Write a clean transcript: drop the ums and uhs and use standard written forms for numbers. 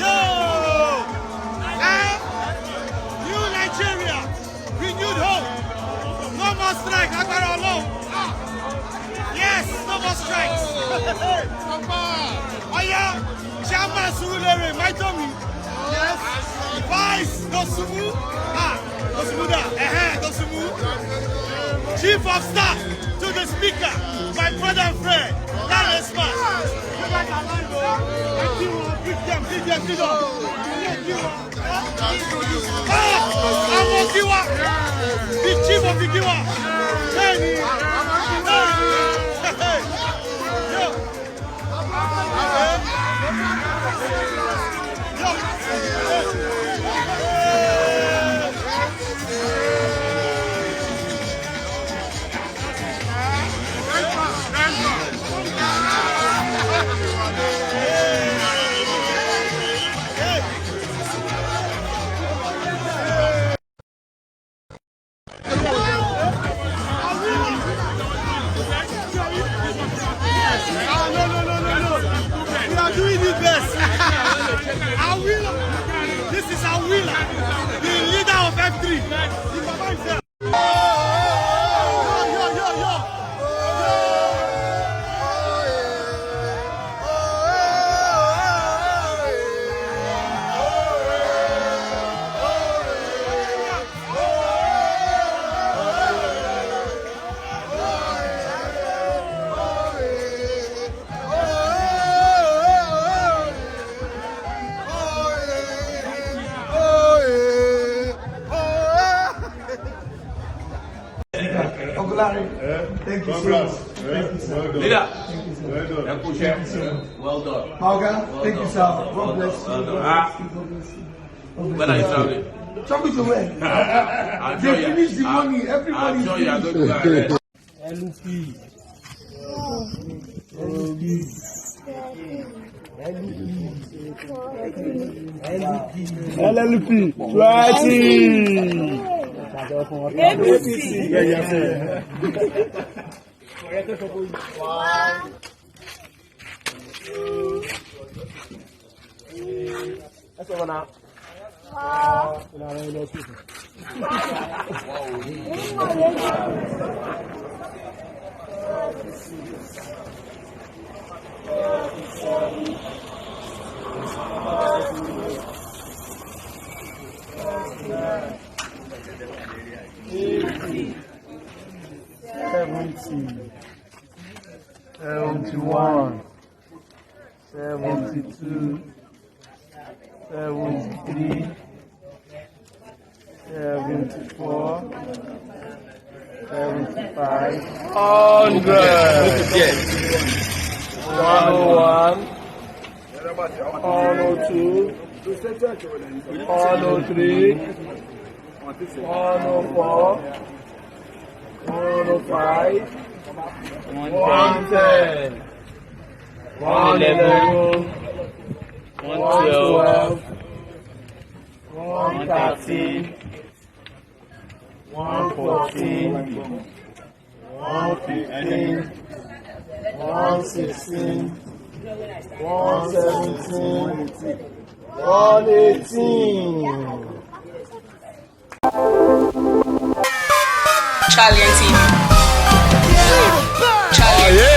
Yo! New Nigeria, renewed hope. No more strike, I got all alone. Yes, no more strikes. Oh yeah, Chairman Surulere, my tummy. Yes, Vice, Dosumu. Dosumu da, Dosumu. Chief of Staff to the Speaker, my brother and friend, that is smart. The chief of the Giwa. This is our winner, the leader of F3. The Baba himself. Thank you so much. Thank you, sir. Leader. Well done. Malga, thank you, sir. God bless you. When are you traveling? Traveling to where? They finish the money. Everybody is you are going to go LLP 20. Seventy-one, 72, 73, 74, 75, 100, 101, 102, 103, 104, 105, 110, 111, 112, 113, 114, 115, 116, 117, 118. Charlie and Team. Charlie.